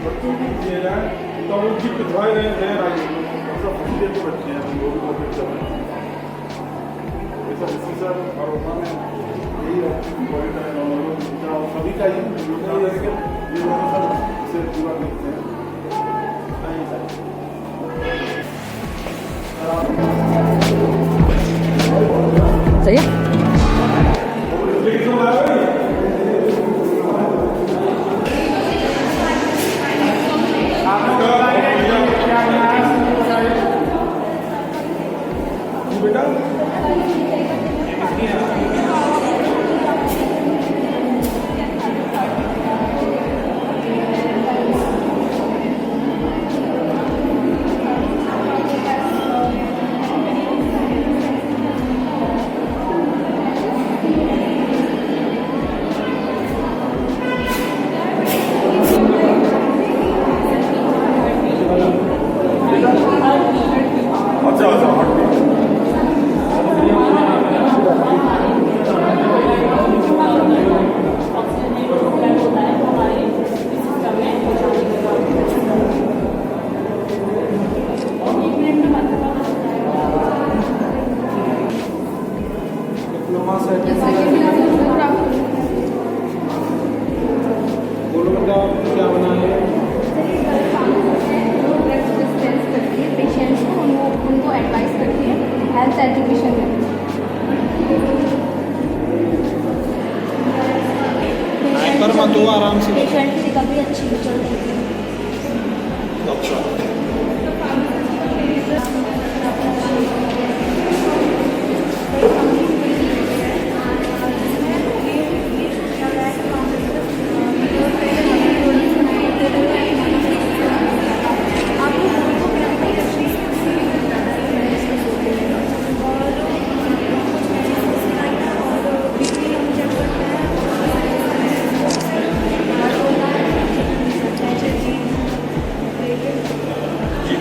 बच्चों को दिए जाए तो वो गिफ्ट धोए रहे हैं राइए सब फसीले को रखे हैं वो भी बहुत अच्छा है ऐसा इसी सर और उन्होंने यही पॉइंट है और सभी का ये लोग सब इसे पूरा देखते हैं सही है। बेटा क्या बना है पेशेंट्स को उनको एडवाइस करती है हेल्थ एजुकेशन में पर मत हो आराम से पेशेंट की रिकवरी अच्छी हो चलती है। अच्छा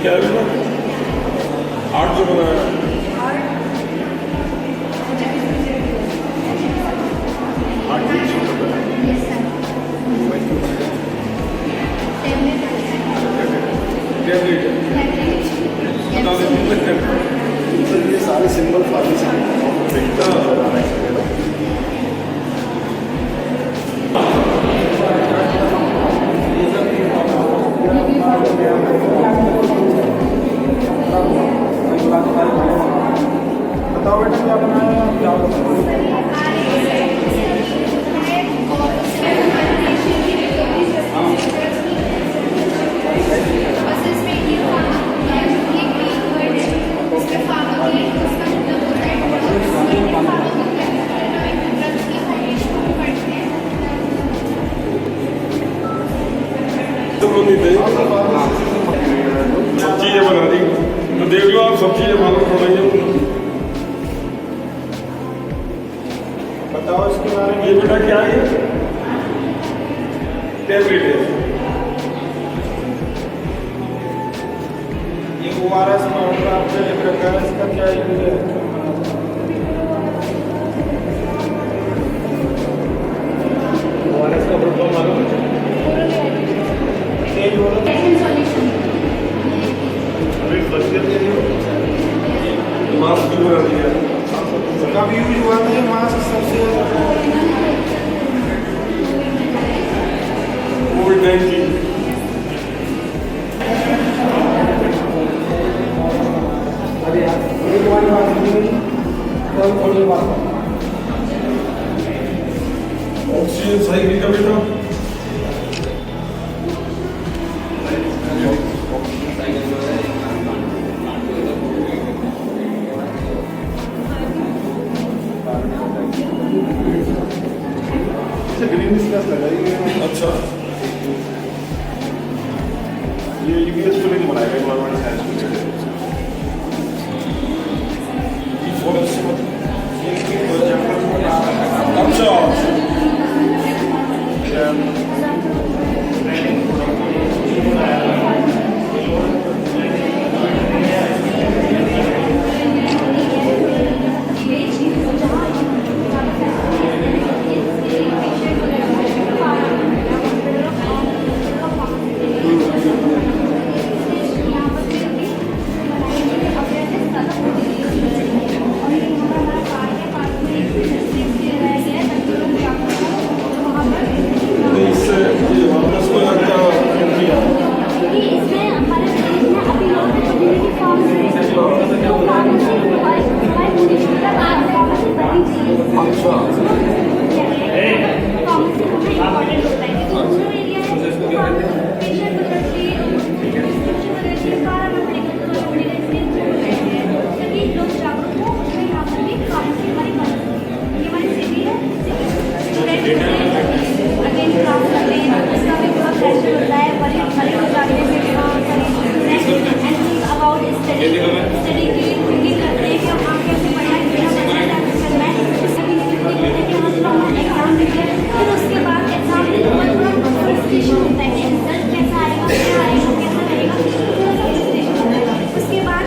क्या है बेटा 8 जो बनाया ये सारे सिंबल फार्मेसी बताओ बेटा क्या बनाया क्या सब्जी ये बना दी तो देख लो आप सब्जी ये मालूम थोड़ा ही बताओ इसके बारे में ये बेटा क्या है टैबलेट है ये ORS पाउडर आपने लिख रखा है इसका क्या यूज है ORS का प्रोटोकॉल मालूम है मास्क भी बना दिया कब यूज हुआ था ये मास्क सबसे कोविड-19 अरे यार ये तुम्हारी बात नहीं थोड़ी बात ऑक्सीजन सही नहीं का बेटा ग्रीन डिस्कस लगाइए अच्छा ये यूपीएस को लेकर बनाएगा गवर्नमेंट साइंस अच्छा स्टडी की थिंकिंग करते हैं कि हम कैसे पढ़ना है, करना है, इससे भी करते हैं कि हम लोग एग्जाम देते हैं, फिर उसके बाद एग्जाम देने के बाद थोड़ा फ्रस्ट्रेशन होता है कि रिजल्ट कैसा आएगा, क्या आएगा, कैसा रहेगा, थोड़ा सा फ्रस्ट्रेशन होता है। उसके बाद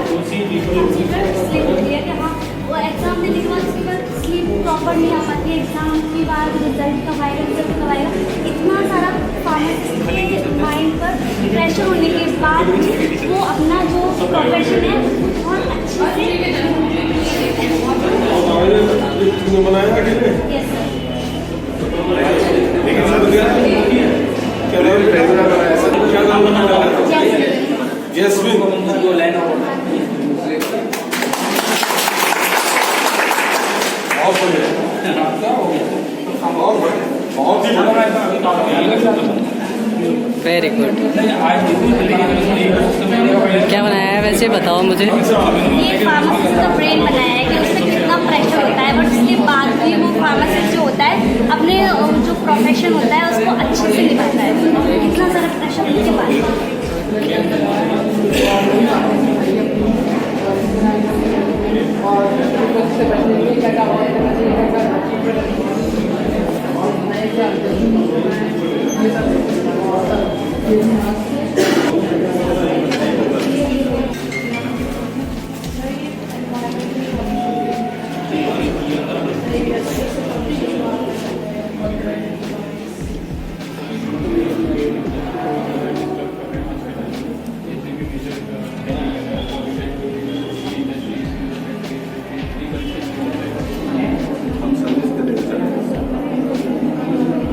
स्लिप होती है कि हाँ वो एग्जाम देने के बाद उसके बाद स्लीप प्रॉपर नहीं आ पाती है, एग्जाम के बाद रिजल्ट कब आएगा, इतना सारा फार्मासिस्ट के माइंड पर प्रेशर होने के बाद भी वो अपना जो प्रोफेशन है बहुत अच्छे तुमने बनाया कि नहीं? से यस सर। लेकिन सर क्या नाम बनाया सर? क्या नाम बनाया? जैस्मिन। बहुत ही वेरी गुड। क्या बनाया है वैसे बताओ मुझे। ये फार्मासिस्ट का ब्रेन बनाया है कि उससे कितना प्रेशर होता है, बट उसके बाद भी वो फार्मासिस्ट जो होता है अपने जो प्रोफेशन होता है उसको अच्छे से निभाता है, इतना सारा प्रेशर होने के बाद।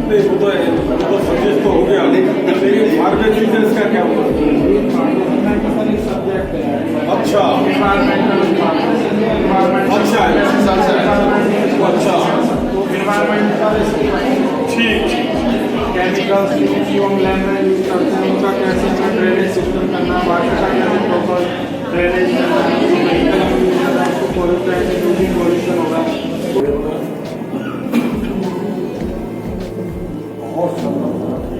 नहीं वो तो सब्जेक्ट तो हो गया, लेकिन फार्मास्यूटिकल्स का क्या हुआ? अच्छा ठीक केमिकल्स लैंग्वेज यूज करते हैं, उनका कैसे ड्रेनेज सिस्टम करना, वाटर का कैसे प्रॉपर ड्रेनेज करना, उसको पॉल्यूशन होगा।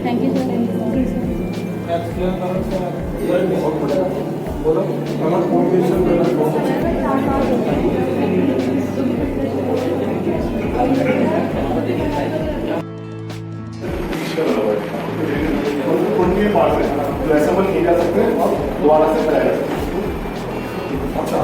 Thank you sir. बहुत बढ़िया बोलो कलर कॉम्बिनेशन पार्ट है तो ऐसा बन नहीं जा सकते और दोबारा से कराया जा सकते। अच्छा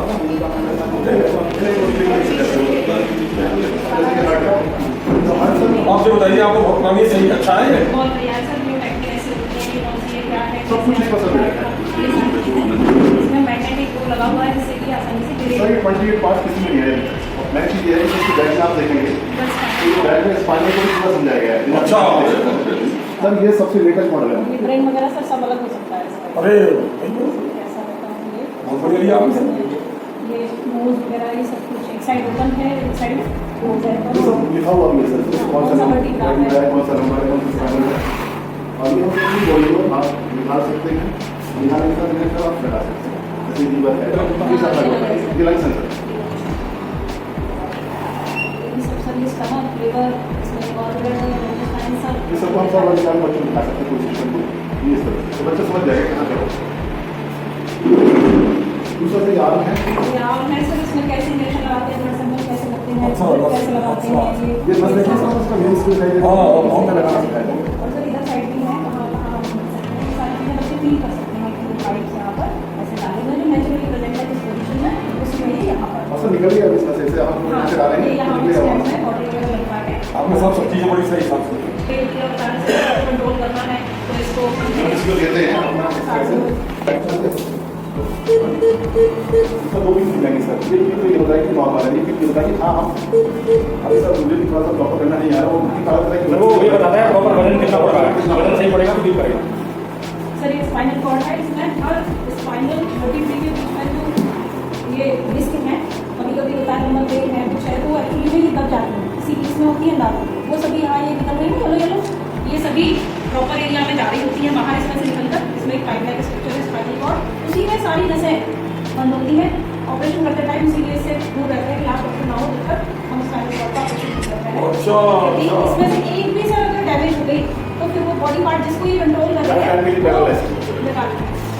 आपसे बताइए आपको भुगतानी सही अच्छा है? बहुत बढ़िया सर। न्यू टेक्निक कैसे होती है, क्या है, सब कुछ ही पसंद है। इसमें मैग्नेटिक वो लगा हुआ है जिससे कि आसानी से गिरे। सर ये 28 पार्ट किसी में नहीं है। मैं चीज़ ये है कि इसकी बैग में आप देखेंगे तो बैग में स्पाइनल को भी पूरा समझाया गया है। अच्छा सर ये सबसे लेटेस्ट मॉडल है। ये ब्रेन वगैरह सर सब अलग हो सकता है इसका। अरे ऐसा रहता है ये। बहुत बढ़िया लिया आपने। ये नोज वगैरह ये सब कुछ एक साइड ओपन है, एक साइड क्लोज है। ये सब लिखा हुआ भी है सर, कौन सा नंबर है, कौन सा नंबर है, कौन सा स्पाइनल है। और ये हम बॉडी को आप निकाल सकते हैं, निकालने के साथ आप लगा सकते हैं। जैसे लीवर है ये सब अलग होता है, ये लाइक सेंसर ये सब सर ये स्टमक, लिवर, इसमें ऑर्गन, स्पाइन सब। ये सब हम सब बच्चों को दिखा सकते हैं कोई सिस्टम को। ये सब तो बच्चा समझ जाएगा कहाँ पे हो। दूसरा से आर्म है, ये आर्म है सर, इसमें कैसे इंजेक्शन लगाते हैं, ब्लड सैंपल कैसे लगते हैं, अच्छा, कैसे लगाते हैं ये बस देखिए सब उसका मेन स्किल है। बहुत लगा सकता है। और सर इधर साइड भी है, कहाँ कहाँ आप मिल सकते हैं, सारी चीज़ें बच्चे फील कर सकते हैं कि राइट यहाँ पर ऐसे डालेंगे जो नेचुरली प्रेजेंट है जिस पोजीशन में उसमें ही यहाँ पर। और सर निकल गया इसमें से हम हाँ, नीचे डालेंगे ये यहाँ निकल गया पर बॉडी वगैरह लगवा के आपने सब चीजें बड़ी सही हिसाब से कंट्रोल करना है तो इसको इसको लेते हैं अपना ऐसे तो दो भी मिलेंगे सर। ये तो ये होता है कि नॉर्मल है, ये होता है कि हाँ हम अभी सर मुझे थोड़ा सा प्रॉपर करना नहीं आ रहा, वो वो ये बताता है प्रॉपर वजन कितना पड़ रहा है, वजन सही पड़ेगा तो फील करेगा। सर ये स्पाइनल कॉर्ड है, इसमें हर स्पाइनल वर्टिब्रे के बीच में जो ये डिस्क है, कभी कभी होता है नंबर वेग है कुछ है तो एक्चुअली में ये दब जाती है, किसी पीस में होती है ना, वो सभी यहाँ ये निकल रही है येलो येलो, ये सभी प्रॉपर एरिया में जा रही होती है बाहर इसमें से निकलकर। इसमें एक पाइप लाइक स्ट्रक्चर है स्पाइनल कॉर्ड, उसी में सारी नसें बंद होती है। ऑपरेशन करते टाइम इसीलिए इससे दूर रहते हैं कि लास्ट ऑप्शन ना हो जब तक हम स्पाइनल कॉर्ड का ऑपरेशन करते हैं। यदि इसमें से एक भी सर अगर डैमेज हो गई तो फिर वो बॉडी पार्ट जिसको ये कंट्रोल कर रहा है निकाल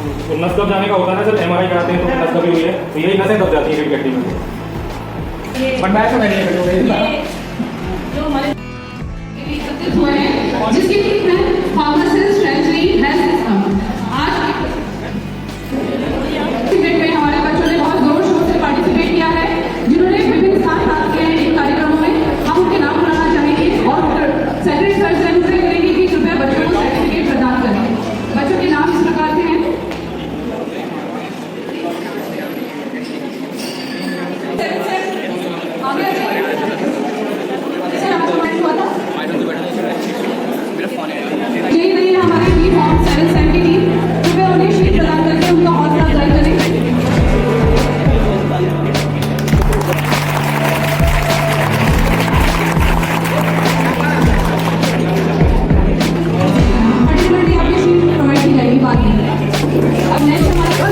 तो नस दब जाने का होता है ना, जब MRI कराते हैं तो नस दबी हुई है, तो यही नसें दब जाती है रीढ़ की हड्डी में। बट मैं समझ नहीं जो हमारे एकत्रित हुए हैं जिसकी टीम है फार्मासिस्ट ट्रेजरी हेल्थ सिस्टम। आज पार्टिसिपेट में हमारे बच्चों ने बहुत जोर शोर से पार्टिसिपेट किया है, जिन्होंने विभिन्न स्थान प्राप्त किए हैं इन कार्यक्रमों में। हम उनके नाम बुलाना चाहेंगे और सेक्रेटरी सर से अनुरोध करेंगे कि कृपया बच्चों को सर्टिफिकेट प्रदान करें। बच्चों के नाम इस प्रकार से हैं। आगे यही नहीं है हमारी बी फॉर्म 7 की टीम, कृपया उन्हें शीट प्रदान करके उनका हौसला अफजाई करें। पर्टिकुलरली आपकी शीट प्रोवाइड की जाएगी बाद में। अब नेक्स्ट हमारे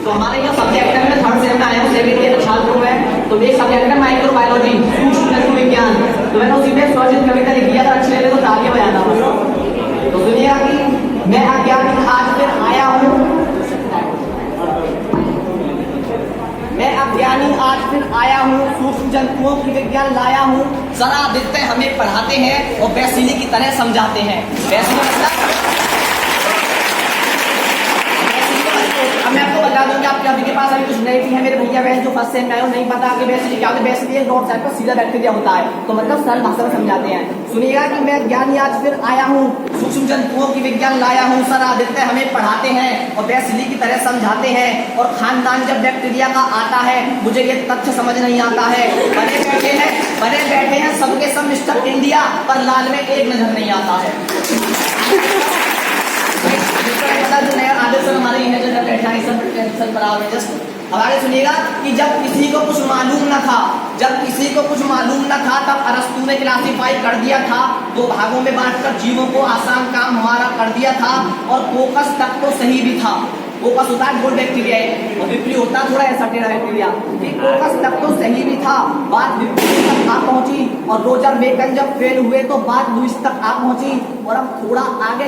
तो हमारे यहाँ सब्जेक्ट है, थर्ड सेम में आया हूँ, सेकंड ईयर छात्र हूँ मैं। तो एक सब्जेक्ट है माइक्रोबायोलॉजी, सूक्ष्म विज्ञान। तो मैंने उसी में फर्स्ट कविता लिखी है, अच्छे लगे तो तालियां बजाना। तो सुनिएगा कि मैं अज्ञात आज फिर आया हूँ आज फिर आया हूँ, सूक्ष्म जंतुओं की विज्ञान लाया हूँ। जरा आदित्य हमें पढ़ाते हैं और वैसिली की तरह समझाते हैं। वैसिली मतलब अब मैं आपको बता दूं कि आपके अभी के पास अभी कुछ नहीं है मेरे भैया बहन जो फर्स्ट सेम में आए हो, नहीं पता कि वैसिली क्या होता है। वैसिली एक डॉट साइड पर सीधा बैक्टीरिया होता है, तो मतलब सरल भाषा में समझाते हैं। सुनिएगा कि मैं ज्ञानी आज फिर आया हूँ, सूक्ष्म जंतुओं की विज्ञान लाया हूँ। सर आदित्य हमें पढ़ाते हैं और वैसिली की तरह समझाते हैं। और खानदान जब बैक्टीरिया का आता है, मुझे ये तथ्य समझ नहीं आता है। बने बैठे हैं सबके सब मिस्टर इंडिया, पर लाल में एक नजर नहीं आता है। जो नया आदर्श हमारे यहाँ जो बैठा है सब टेंशन पड़ा हुआ है जस्ट। अब आगे सुनिएगा कि जब किसी को कुछ मालूम न था तब अरस्तु ने क्लासिफाई कर दिया था, 2 भागों में बांटकर जीवों को, आसान काम हमारा कर दिया था। और कोकस तक तो सही भी था। कोकस होता है गोल्ड बैक्टीरिया और विपरीत होता है थोड़ा ऐसा टेढ़ा बैक्टीरिया। कोकस तक तो सही भी था, बात विपरीत तक आ पहुंची। और रोजर बेकन जब फेल हुए तो बात लुईस तक आ पहुंची। और अब थोड़ा आगे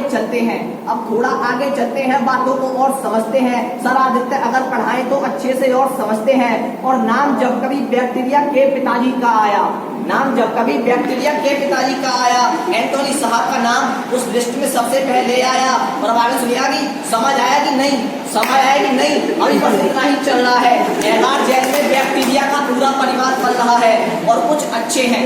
चलते हैं, बातों को और समझते हैं। सर आदित्य अगर पढ़ाएं तो अच्छे से और समझते हैं। और नाम जब कभी बैक्टीरिया के पिताजी का आया, एंटोनी साहब का नाम उस लिस्ट में सबसे पहले आया। और अब आगे सुनिएगा कि समझ आया कि नहीं, अभी बस इतना ही चल रहा है। एगार जेल में बैक्टीरिया का पूरा परिवार पल रहा है और कुछ अच्छे हैं।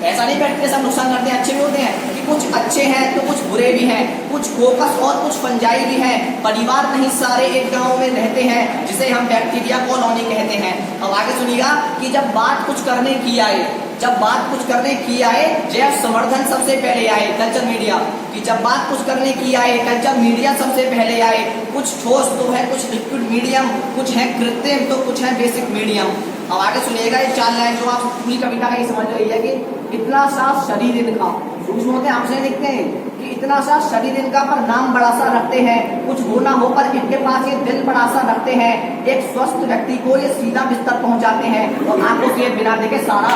ऐसा नहीं बैक्टीरिया सब नुकसान करते हैं, अच्छे भी होते हैं कि कुछ अच्छे हैं तो कुछ बुरे भी हैं, कुछ कोकस और कुछ फंजाई भी हैं। परिवार नहीं सारे एक गांव में रहते हैं, जिसे हम बैक्टीरिया कॉलोनी कहते हैं। अब आगे सुनिएगा कि जब बात कुछ करने की आए, जैव संवर्धन सबसे पहले आए, कल्चर मीडिया कि जब बात कुछ करने की आए, कल्चर मीडिया सबसे पहले आए। कुछ ठोस तो है, कुछ लिक्विड मीडियम, कुछ है कृत्रिम तो कुछ है बेसिक मीडियम। अब आगे सुनिएगा ये 4 लाइन जो आप पूरी कविता का ये समझ रही है कि इतना सा शरीर इनका, सूक्ष्म होते हैं आपसे लिखते हैं कि इतना सा शरीर इनका पर नाम बड़ा सा रखते हैं। कुछ हो ना हो पर इनके पास ये दिल बड़ा सा रखते हैं। एक स्वस्थ व्यक्ति को ये सीधा बिस्तर पहुंचाते हैं और आंखों से बिना देखे सारा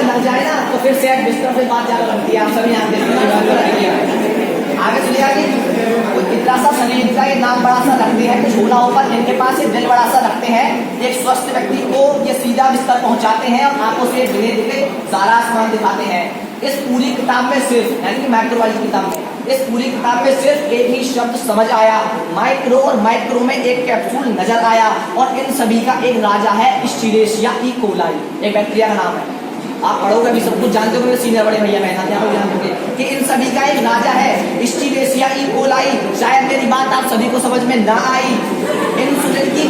लग जाए ना तो फिर सेट बिस्तर से बात ज्यादा लगती है। आप सभी यहाँ आगे सुनिएगा कि इतना सा शरीर का ये नाम बड़ा सा रखते हैं। कुछ होना हो पर इनके पास ये दिल बड़ा सा रखते हैं। एक स्वस्थ व्यक्ति को ये सीधा बिस्तर पहुंचाते हैं और आंखों से बिना देखे सारा आसमान दिखाते हैं। इस पूरी किताब में सिर्फ यानी कि माइक्रोबायोलॉजी किताब में इस पूरी किताब में सिर्फ एक ही शब्द समझ आया, माइक्रो। और माइक्रो में एक कैप्सूल नजर आया और इन सभी का एक राजा है, इस्टीरेशिया ई कोलाई, एक बैक्टीरिया का नाम है। आप पढ़ोगे अभी सब कुछ जानते हो, सीनियर बड़े भैया मैं जानते कि इन सभी का एक राजा है, इस्टीरेशिया ई कोलाई। शायद मेरी बात आप सभी को समझ में ना आई। इंसुलिन की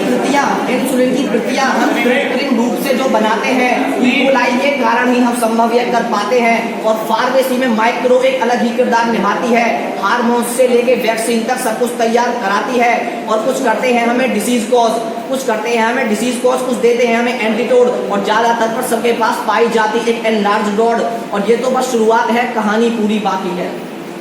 कृतियां हम कृत्रिम रूप से जो बनाते हैं, ई कोलाई के कारण ही हम संभव यह कर पाते हैं। और फार्मेसी में माइक्रो एक अलग ही किरदार निभाती है। हार्मोन से लेके वैक्सीन तक सब कुछ तैयार कराती है। और कुछ करते हैं हमें डिसीज कॉज, कुछ देते हैं हमें एंटीटोड। और ज्यादातर पर सबके पास पाई जाती एक एनलार्ज रॉड। और ये तो बस शुरुआत है, कहानी पूरी बाकी है।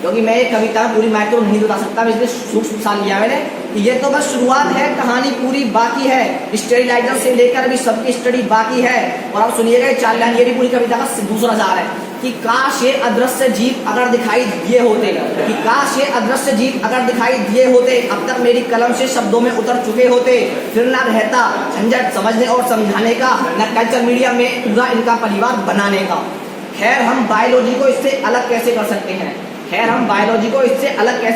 क्योंकि मैं ये कविता पूरी माइक्रो नहीं बता सकता, इसलिए सूक्ष्म सा लिया मैंने कि ये तो बस शुरुआत है, कहानी पूरी बाकी है। स्टेरिलाइजर से लेकर अभी सबकी स्टडी बाकी है। और अब सुनिएगा 4 लाइन, ये भी पूरी कविता का दूसरा सार है कि काश ये अदृश्य जीव अगर दिखाई दिए होते, अब तक मेरी कलम से शब्दों में उतर चुके होते। फिर ना रहता झंझट समझने और समझाने का, न कल्चर मीडिया में पूरा इनका परिवार बनाने का। खैर हम बायोलॉजी को इससे अलग कैसे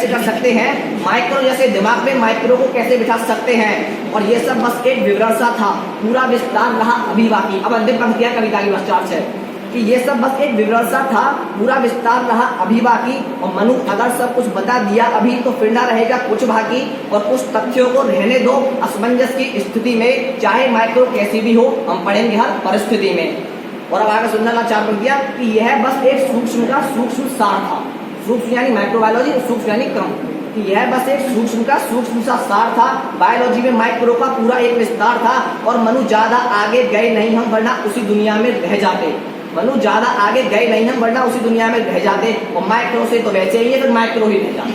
कर सकते हैं, माइक्रो जैसे दिमाग में माइक्रो को कैसे बिठा सकते हैं। और ये सब बस एक विवरण सा था, पूरा विस्तार रहा अभी बाकी। अब अंतिम पंक्तियां कविता की विस्तार से कि ये सब बस एक विवरण सा था, पूरा विस्तार रहा अभी बाकी। और मनु अगर सब कुछ बता दिया अभी तो फिर ना रहेगा कुछ बाकी। और कुछ तथ्यों को रहने दो असमंजस की स्थिति में, चाहे माइक्रो कैसी भी हो हम पढ़ेंगे हर परिस्थिति में। और अब आगे सुनना 4 पंक्तियां कि यह बस एक सूक्ष्म का सूक्ष्म सार था। सूक्ष्म यानी माइक्रोबायोलॉजी, सूक्ष्म यानी क्रम, कि यह बस एक सूक्ष्म का सूक्ष्म सा सार था। बायोलॉजी में माइक्रो का पूरा एक विस्तार था। और मनु ज्यादा आगे गए नहीं हम, वरना उसी दुनिया में रह जाते। और माइक्रो से तो वैसे ही है, फिर माइक्रो ही रह जाते।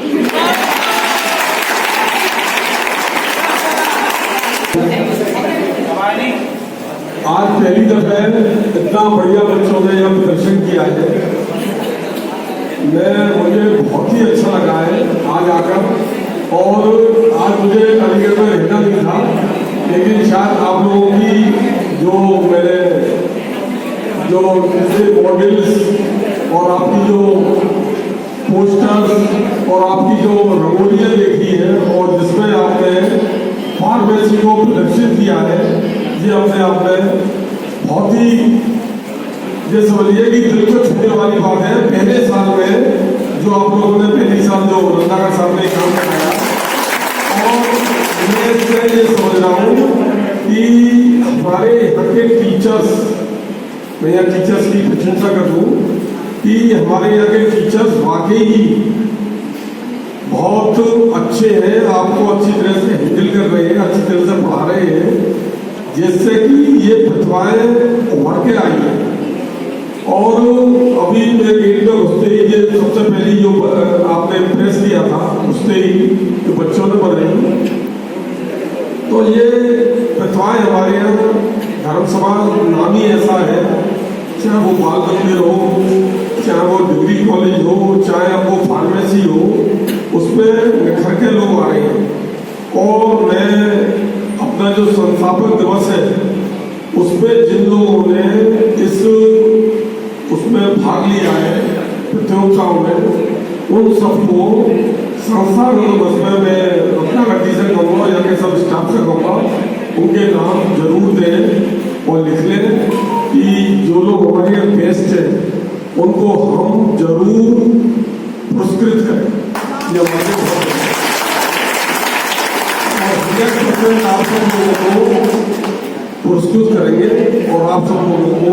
आज पहली दफा इतना बढ़िया बच्चों ने यह प्रदर्शन किया है। मुझे बहुत ही अच्छा लगा है आज आकर, और आज मुझे अलीगढ़ में रहना नहीं था, लेकिन शायद आप लोगों की जो मैंने जो जैसे मॉडल्स और आपकी जो पोस्टर्स और आपकी जो रंगोलियाँ देखी है और जिसमें आपने फार्मेसी को प्रदर्शित किया है, ये अपने आप में बहुत ही ये समझिए कि दिल को छूने वाली बात है। पहले साल में जो आप लोगों ने पहली साल जो रंगा का सामने काम कराया, और मैं इससे ये समझ रहा हूँ कि हमारे यहाँ के टीचर्स, मैं यहाँ टीचर्स की प्रशंसा कर दूँ कि हमारे यहाँ के टीचर्स वाकई ही बहुत अच्छे हैं, आपको अच्छी तरह से हैंडल कर रहे हैं, अच्छी तरह से पढ़ा रहे हैं, जिससे कि ये प्रतिभाएं उभर के आई हैं। और अभी मैं गेट में घुसते ही ये सबसे पहली जो आपने प्रेस दिया था, उससे ही जो बच्चों ने बनाई, तो ये प्रतिभाएं हमारे यहाँ धर्मसभा नाम ही ऐसा है, चाहे वो बाल मंदिर हो, चाहे वो डिग्री कॉलेज हो, चाहे वो फार्मेसी हो, उसमें निखर के लोग आ रहे हैं। और मैं अपना जो संस्थापक दिवस है उसमें जिन लोगों ने उसमें भाग लिया है प्रतियोगिताओं में, उन सबको संस्था दिवस में मैं अपना गति से कहूँगा या कि सब स्टाफ से कहूँगा, उनके नाम जरूर दें और लिख लें कि जो लोग हमारे यहाँ बेस्ट हैं उनको हम जरूर पुरस्कृत करें। ये हमारे आप सब लोगों को पुरस्कृत करेंगे और आप सब लोगों को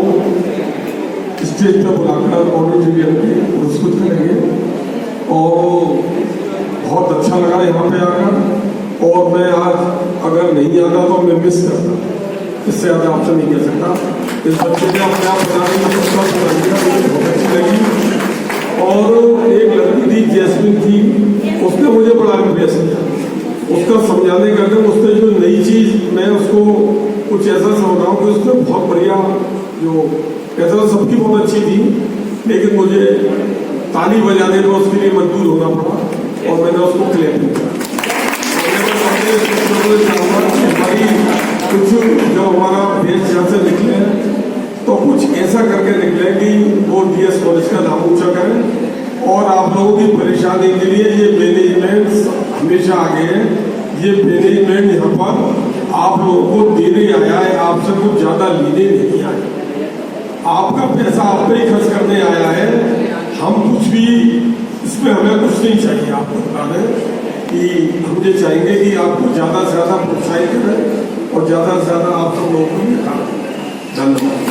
स्टेज पर बुलाकर ऑडिटोरियम में पुरस्कृत करेंगे। और बहुत अच्छा लगा यहाँ पे आकर, और मैं आज अगर नहीं आता तो मैं मिस करता, इससे ज़्यादा आपसे नहीं कह सकता। इस बच्चे ने अपने आप बनाने की कोशिश की, मुझे बहुत अच्छी लगी। और एक लड़की थी जैस्मिन थी, उसने मुझे बड़ा इम्प्रेस किया, उसका समझाने का ढंग, उसने जो नई चीज़, मैं उसको कुछ ऐसा समझ रहा हूँ कि उसने बहुत बढ़िया, जो ऐसा सबकी बहुत अच्छी थी, लेकिन मुझे ताली बजाने में उसके लिए मजबूर होना पड़ा और मैंने उसको क्लैप किया। कुछ जो हमारा देश यहाँ से निकले तो कुछ ऐसा करके निकले कि वो डीएस कॉलेज का नाम ऊंचा करें। और आप लोगों की परेशानी के लिए ये मैनेजमेंट हमेशा आगे है, ये मैनेजमेंट यहाँ पर आप लोगों को देने आया है, आपसे कुछ ज़्यादा लेने नहीं आया, आपका पैसा आप पे ही खर्च करने आया है। हम कुछ भी इसमें हमें कुछ नहीं चाहिए, आपको बता दें कि हम ये चाहेंगे कि आपको ज़्यादा से ज़्यादा प्रोत्साहित करें और ज़्यादा से ज़्यादा आप सब लोगों को निकालें। धन्यवाद।